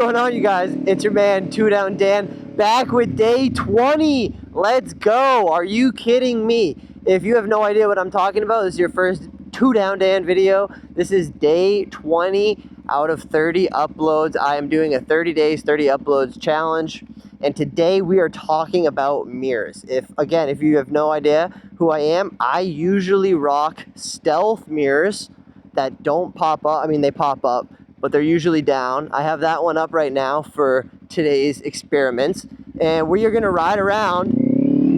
What's going on, you guys? It's your man, Two Down Dan, back with day 20. Let's go. Are you kidding me? If you have no idea what I'm talking about, this is your first Two Down Dan video. This is day 20 out of 30 uploads. I am doing a 30 days, 30 uploads challenge. And today we are talking about mirrors. If you have no idea who I am, I usually rock stealth mirrors that don't pop up. I mean, they pop up, but they're usually down. I have that one up right now for today's experiments. And we are gonna ride around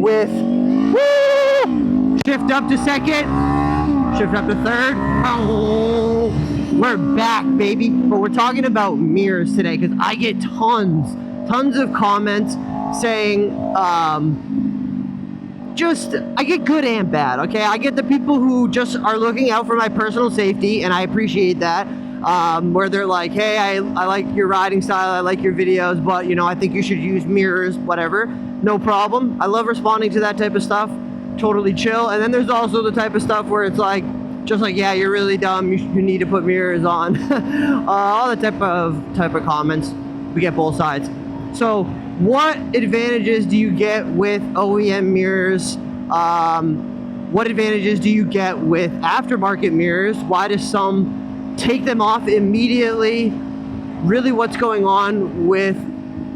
with, woo! Shift up to second, shift up to third. Oh, we're back, baby. But we're talking about mirrors today because I get tons of comments saying, I get good and bad, okay? I get the people who just are looking out for my personal safety, and I appreciate that. Where they're like, hey, I like your riding style, I like your videos, but I think you should use mirrors, whatever. No problem. I love responding to that type of stuff. Totally chill. And then there's also the type of stuff where it's like, yeah, you're really dumb, you need to put mirrors on. All the type of comments. We get both sides. So what advantages do you get with OEM mirrors? What advantages do you get with aftermarket mirrors? Why do some take them off immediately? Really, what's going on with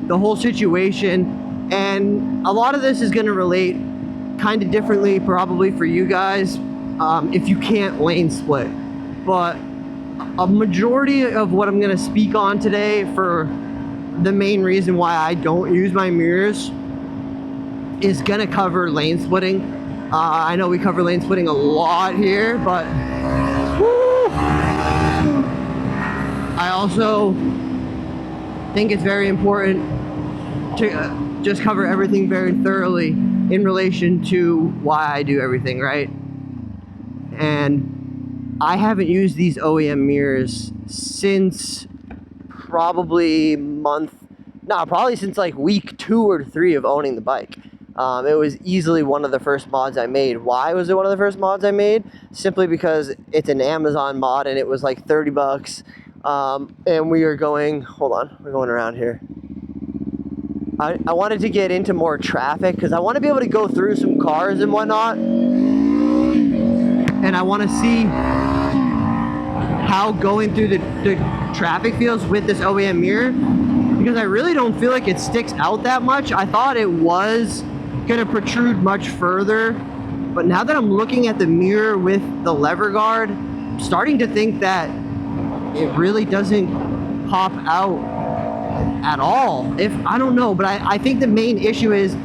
the whole situation? And a lot of this is going to relate kind of differently probably for you guys if you can't lane split. But a majority of what I'm going to speak on today, for the main reason why I don't use my mirrors, is going to cover lane splitting. I know we cover lane splitting a lot here, but I also think it's very important to just cover everything very thoroughly in relation to why I do everything, right? And I haven't used these OEM mirrors since probably since like week 2 or 3 of owning the bike. It was easily one of the first mods I made. Why was it one of the first mods I made? Simply because it's an Amazon mod and it was like 30 bucks. And we are going, hold on, we're going around here. I wanted to get into more traffic because I want to be able to go through some cars and whatnot. And I want to see how going through the traffic feels with this OEM mirror, because I really don't feel like it sticks out that much. I thought it was going to protrude much further, but now that I'm looking at the mirror with the lever guard, I'm starting to think that it really doesn't pop out at all. I don't know, but I think the main issue is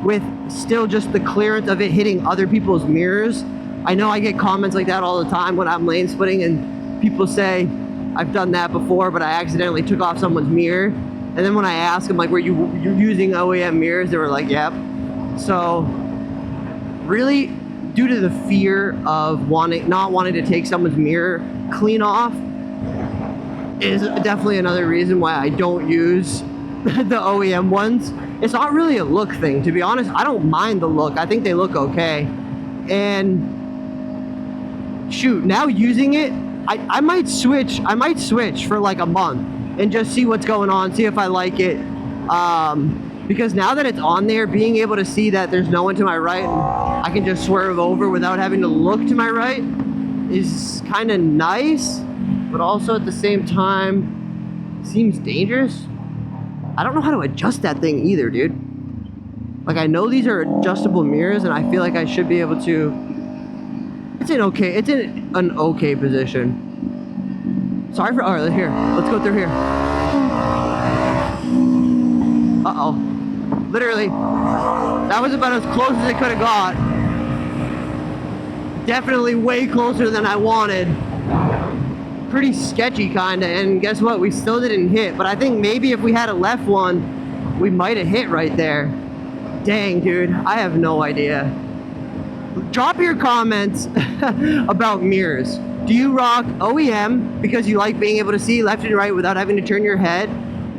with still just the clearance of it hitting other people's mirrors. I know I get comments like that all the time when I'm lane splitting, and people say, I've done that before, but I accidentally took off someone's mirror. And then when I ask them, like, you're using OEM mirrors? They were like, yep. So really, due to the fear of not wanting to take someone's mirror clean off, is definitely another reason why I don't use the OEM ones. It's not really a look thing, to be honest. I don't mind the look. I think they look okay. And shoot, now using it, I might switch for like a month and just see what's going on, see if I like it. Because now that it's on there, being able to see that there's no one to my right and I can just swerve over without having to look to my right is kind of nice, but also at the same time seems dangerous. I don't know how to adjust that thing either, dude. Like, I know these are adjustable mirrors and I feel like I should be able to. It's in an okay position. Sorry for, all right, here, let's go through here. Uh-oh. Literally, that was about as close as it could have got. Definitely way closer than I wanted. Pretty sketchy, kinda, and guess what? We still didn't hit, but I think maybe if we had a left one, we might have hit right there. Dang, dude, I have no idea. Drop your comments about mirrors. Do you rock OEM because you like being able to see left and right without having to turn your head?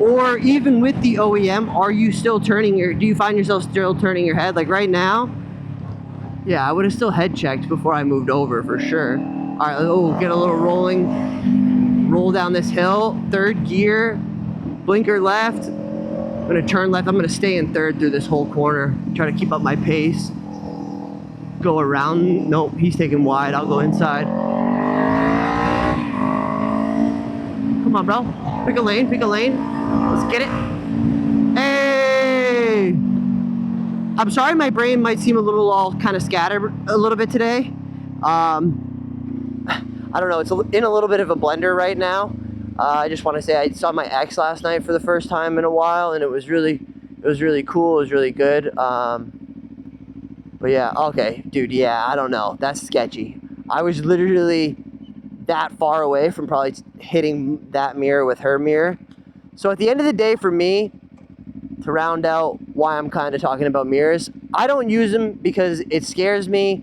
Or even with the OEM, do you find yourself still turning your head? Like right now, yeah, I would have still head checked before I moved over for sure. All right, get a little roll down this hill, 3rd gear. Blinker left. I'm gonna turn left. I'm gonna stay in third through this whole corner. Try to keep up my pace. Go around. Nope, he's taking wide. I'll go inside. Come on, bro. Pick a lane, pick a lane. Let's get it. Hey! I'm sorry my brain might seem a little all kind of scattered a little bit today. I don't know, it's in a little bit of a blender right now. I just want to say I saw my ex last night for the first time in a while, and it was really cool. It was really good. But yeah, okay, dude, yeah, I don't know. That's sketchy. I was literally that far away from probably hitting that mirror with her mirror. So at the end of the day, for me, to round out why I'm kind of talking about mirrors, I don't use them because it scares me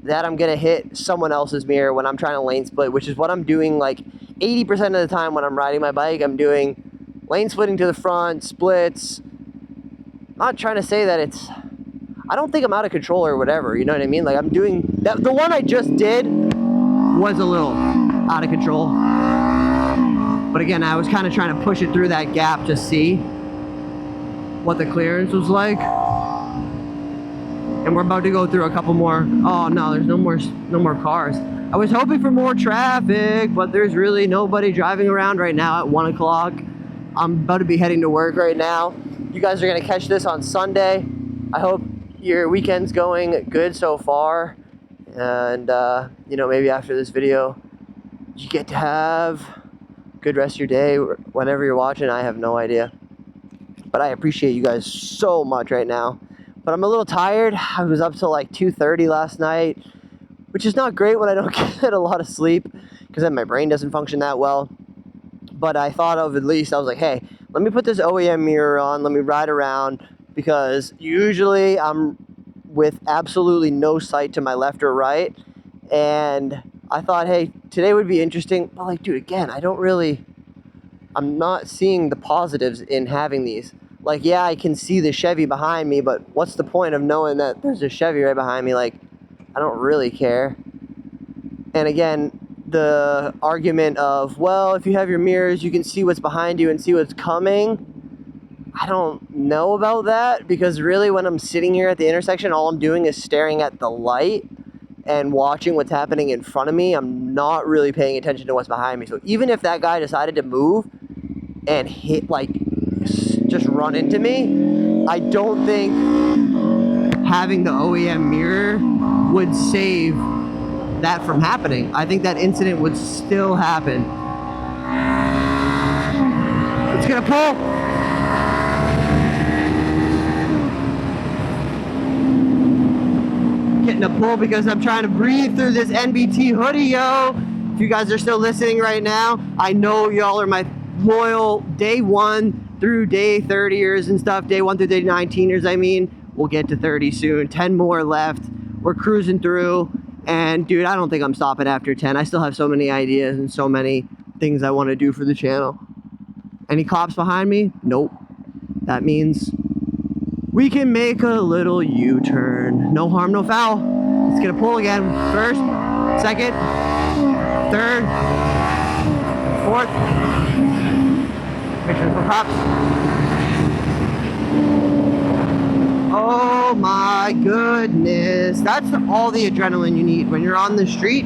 that I'm gonna hit someone else's mirror when I'm trying to lane split, which is what I'm doing like 80% of the time when I'm riding my bike. I'm doing lane splitting to the front, splits. I'm not trying to say that it's, I don't think I'm out of control or whatever, you know what I mean? Like I'm doing, that, the one I just did was a little out of control. But again, I was kind of trying to push it through that gap to see what the clearance was like. And we're about to go through a couple more. Oh no, there's no more cars. I was hoping for more traffic, but there's really nobody driving around right now at 1 o'clock. I'm about to be heading to work right now. You guys are gonna catch this on Sunday. I hope your weekend's going good so far. And you know, maybe after this video, you get to have a good rest of your day whenever you're watching. I have no idea. But I appreciate you guys so much right now. But I'm a little tired. I was up till like 2:30 last night, which is not great when I don't get a lot of sleep because then my brain doesn't function that well. But I thought of, at least, I was like, hey, let me put this OEM mirror on, let me ride around, because usually I'm with absolutely no sight to my left or right. And I thought, hey, today would be interesting. But like, dude, again, I'm not seeing the positives in having these. Like, yeah, I can see the Chevy behind me, but what's the point of knowing that there's a Chevy right behind me? Like, I don't really care. And again, the argument of, well, if you have your mirrors, you can see what's behind you and see what's coming. I don't know about that, because really when I'm sitting here at the intersection, all I'm doing is staring at the light and watching what's happening in front of me. I'm not really paying attention to what's behind me. So even if that guy decided to move and hit, like, just run into me, I don't think having the OEM mirror would save that from happening. I think that incident would still happen. It's gonna pull. Getting a pull because I'm trying to breathe through this NBT hoodie, yo. If you guys are still listening right now, I know y'all are my loyal day 1 through day 30ers and stuff. Day 1 through day 19ers, I mean. We'll get to 30 soon. 10 more left. We're cruising through. And dude, I don't think I'm stopping after 10. I still have so many ideas and so many things I want to do for the channel. Any cops behind me? Nope. That means we can make a little U-turn. No harm, no foul. Let's get a pull again. First, second, third, fourth. Picture for cops. Oh my goodness. That's all the adrenaline you need. When you're on the street,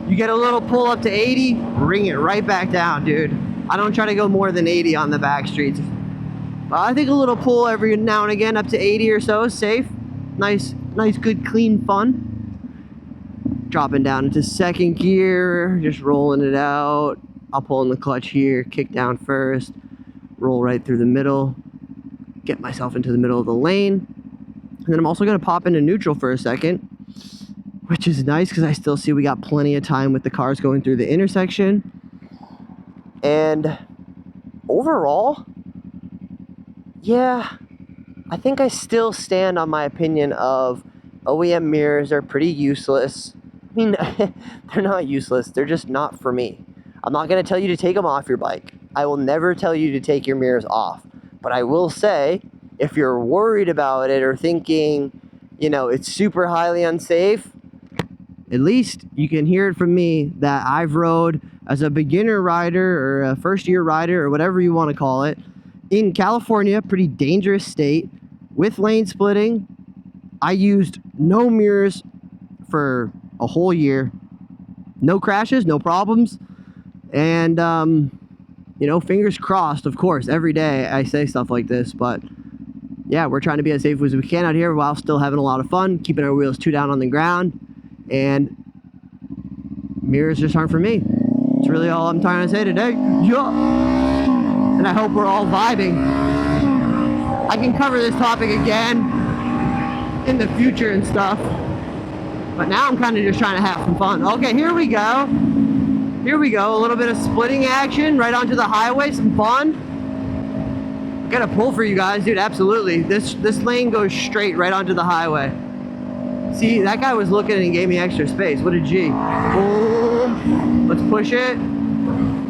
you get a little pull up to 80, bring it right back down, dude. I don't try to go more than 80 on the back streets. But I think a little pull every now and again up to 80 or so is safe. Nice, good, clean fun. Dropping down into second gear, just rolling it out. I'll pull in the clutch here, kick down first, roll right through the middle, get myself into the middle of the lane. And then I'm also gonna pop into neutral for a second, which is nice because I still see we got plenty of time with the cars going through the intersection. And overall, yeah, I think I still stand on my opinion of OEM mirrors are pretty useless. I mean, they're not useless, they're just not for me. I'm not gonna tell you to take them off your bike. I will never tell you to take your mirrors off. But I will say, if you're worried about it or thinking, you know, it's super highly unsafe, at least you can hear it from me that I've rode as a beginner rider or a first year rider or whatever you want to call it. in California, pretty dangerous state, with lane splitting. I used no mirrors for a whole year. No crashes, no problems. And, you know, fingers crossed, of course. Every day I say stuff like this, but yeah, we're trying to be as safe as we can out here while still having a lot of fun, keeping our wheels 2 down on the ground. And mirrors just aren't for me. That's really all I'm trying to say today. Yeah. And I hope we're all vibing. I can cover this topic again in the future and stuff, but now I'm kind of just trying to have some fun. Okay, here we go. Here we go. A little bit of splitting action right onto the highway. Some fun. Gotta pull for you guys, dude. Absolutely. This lane goes straight right onto the highway. See, that guy was looking and gave me extra space. What a G. Boom. Let's push it.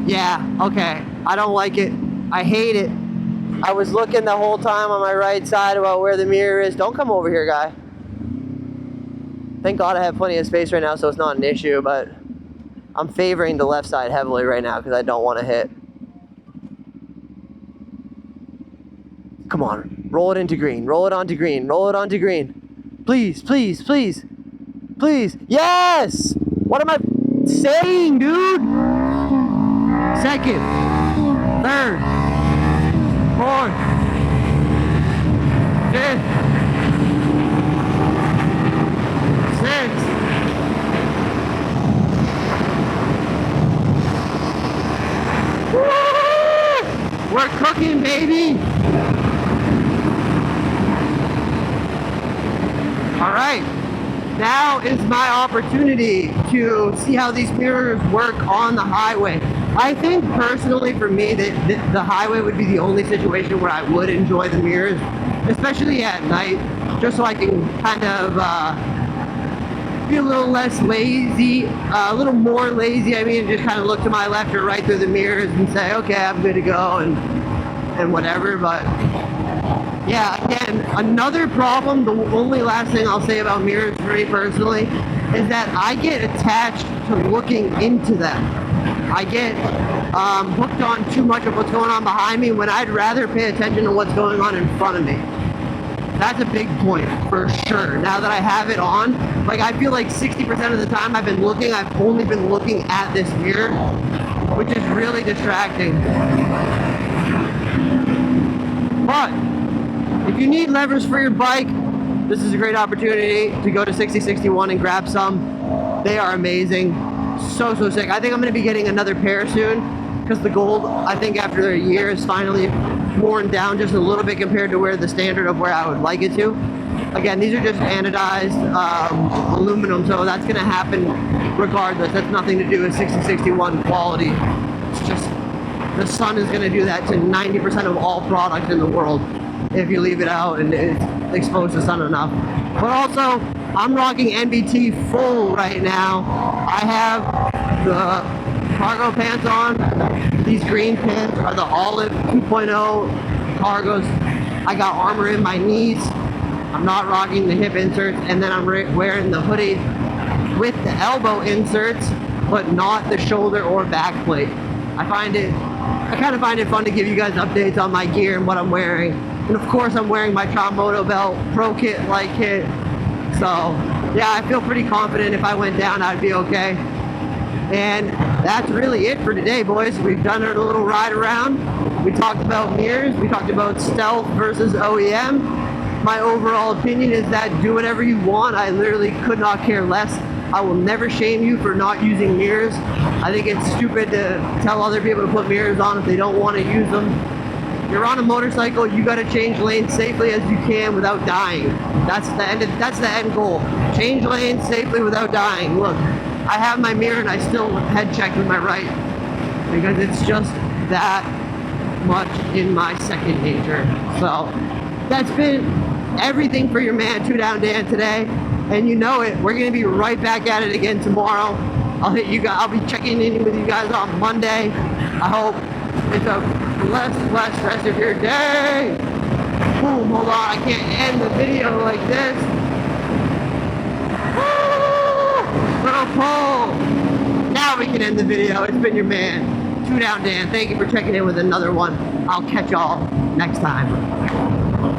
Yeah, okay. I don't like it. I hate it. I was looking the whole time on my right side about where the mirror is. Don't come over here, guy. Thank God I have plenty of space right now, so it's not an issue, but I'm favoring the left side heavily right now because I don't want to hit. Come on, roll it into green, roll it onto green, roll it onto green. Please, please, please, please. Yes! What am I saying, dude? Second, third, fourth, fifth, sixth. Woo! We're cooking, baby. All right, now is my opportunity to see how these mirrors work on the highway. I think personally for me that the highway would be the only situation where I would enjoy the mirrors, especially at night, just so I can kind of be a little less lazy, a little more lazy, I mean, just kind of look to my left or right through the mirrors and say, okay, I'm good to go and whatever, but yeah, again, another problem, the only last thing I'll say about mirrors for me personally, is that I get attached to looking into them. I get hooked on too much of what's going on behind me when I'd rather pay attention to what's going on in front of me. That's a big point, for sure. Now that I have it on, like I feel like 60% of the time I've only been looking at this mirror, which is really distracting. But if you need levers for your bike, this is a great opportunity to go to 6061 and grab some. They are amazing. So sick. I think I'm going to be getting another pair soon because the gold, I think after a year, is finally worn down just a little bit compared to where the standard of where I would like it to. Again, these are just anodized aluminum, so that's going to happen regardless. That's nothing to do with 6061 quality. It's just the sun is going to do that to 90% of all products in the world if you leave it out and it's exposed to sun enough. But also, I'm rocking NBT full right now. I have the cargo pants on. These green pants are the Olive 2.0 cargos. I got armor in my knees. I'm not rocking the hip inserts, and then I'm wearing the hoodie with the elbow inserts, but not the shoulder or back plate. I kind of find it fun to give you guys updates on my gear and what I'm wearing. And of course I'm wearing my Moto Belt Pro Kit Light Kit. So yeah, I feel pretty confident if I went down I'd be okay. And that's really it for today, boys. We've done our little ride around. We talked about mirrors. We talked about stealth versus OEM. My overall opinion is that do whatever you want. I literally could not care less. I will never shame you for not using mirrors. I think it's stupid to tell other people to put mirrors on if they don't want to use them. You're on a motorcycle, you got to change lanes safely as you can without dying. That's the end goal. Change lanes safely without dying. Look, I have my mirror and I still head check with my right because it's just that much in my second nature. So that's been everything for your man 2 Down Dan today. And you know it, we're gonna be right back at it again tomorrow. I'll be checking in with you guys on Monday. I hope it's a blessed rest of your day. Boom, hold on, I can't end the video like this. Woo! Little pull. Now we can end the video. It's been your man, 2 Shoot out, Dan. Thank you for checking in with another one. I'll catch y'all next time.